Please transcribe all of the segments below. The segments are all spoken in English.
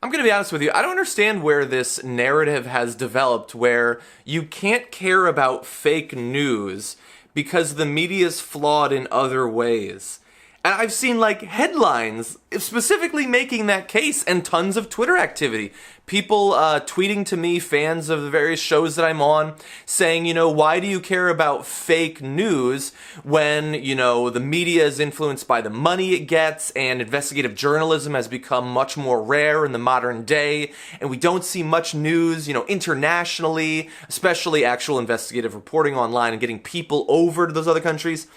I'm going to be honest with you, I don't understand where this narrative has developed where you can't care about fake news because the media is flawed in other ways. And I've seen headlines specifically making that case and tons of Twitter activity. People tweeting to me, fans of the various shows that I'm on, saying, why do you care about fake news when, the media is influenced by the money it gets and investigative journalism has become much more rare in the modern day and we don't see much news, internationally, especially actual investigative reporting online and getting people over to those other countries,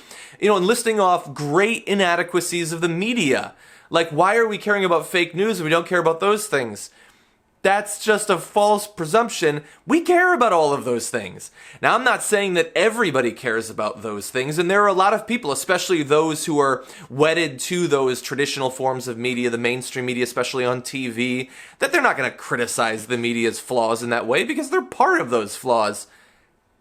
and listing off great inadequacies of the media. Like, why are we caring about fake news and we don't care about those things? That's just a false presumption. We care about all of those things. Now, I'm not saying that everybody cares about those things, and there are a lot of people, especially those who are wedded to those traditional forms of media, the mainstream media, especially on TV, that they're not going to criticize the media's flaws in that way because they're part of those flaws.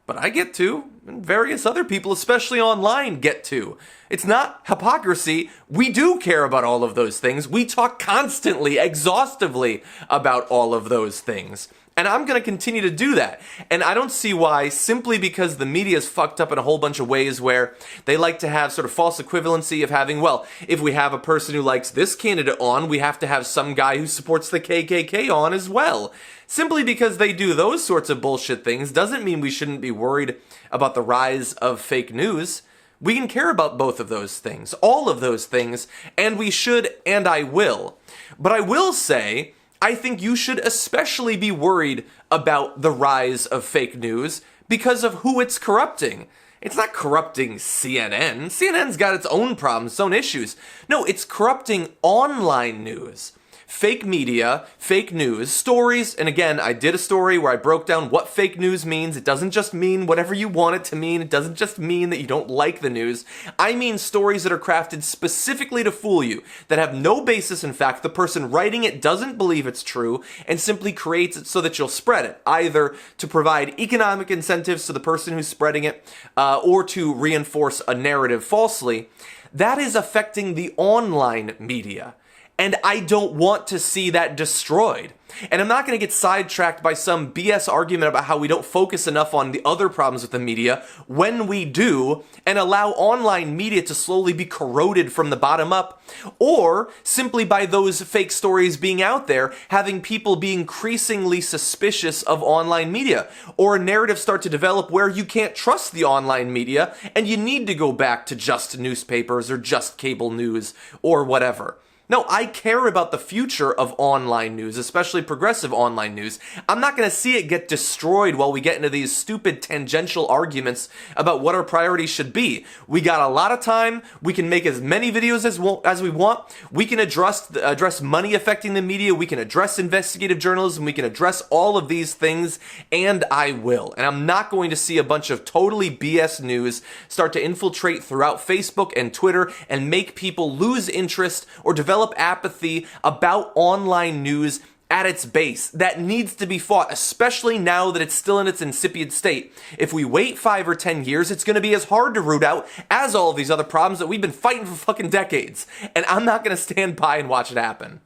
But I get to, and various other people, especially online, get to. It's not hypocrisy. We do care about all of those things. We talk constantly, exhaustively about all of those things. And I'm going to continue to do that. And I don't see why, simply because the media is fucked up in a whole bunch of ways where they like to have sort of false equivalency of having, well, if we have a person who likes this candidate on, we have to have some guy who supports the KKK on as well. Simply because they do those sorts of bullshit things doesn't mean we shouldn't be worried about the rise of fake news. We can care about both of those things, all of those things, and we should, and I will. But I will say, I think you should especially be worried about the rise of fake news because of who it's corrupting. It's not corrupting CNN. CNN's got its own problems, its own issues. No, it's corrupting online news. Fake media, fake news, stories, and again, I did a story where I broke down what fake news means. It doesn't just mean whatever you want it to mean. It doesn't just mean that you don't like the news. I mean stories that are crafted specifically to fool you, that have no basis in fact. The person writing it doesn't believe it's true, and simply creates it so that you'll spread it, either to provide economic incentives to the person who's spreading it, or to reinforce a narrative falsely. That is affecting the online media. And I don't want to see that destroyed. And I'm not going to get sidetracked by some BS argument about how we don't focus enough on the other problems with the media when we do, and allow online media to slowly be corroded from the bottom up, or simply by those fake stories being out there, having people be increasingly suspicious of online media, or a narrative start to develop where you can't trust the online media and you need to go back to just newspapers or just cable news or whatever. No, I care about the future of online news, especially progressive online news. I'm not going to see it get destroyed while we get into these stupid tangential arguments about what our priorities should be. We got a lot of time. We can make as many videos as we want. We can address money affecting the media. We can address investigative journalism. We can address all of these things, and I will. And I'm not going to see a bunch of totally BS news start to infiltrate throughout Facebook and Twitter and make people lose interest or develop apathy about online news at its base. That needs to be fought, especially now that it's still in its incipient state. If we wait 5 or 10 years, it's going to be as hard to root out as all of these other problems that we've been fighting for fucking decades. And I'm not going to stand by and watch it happen.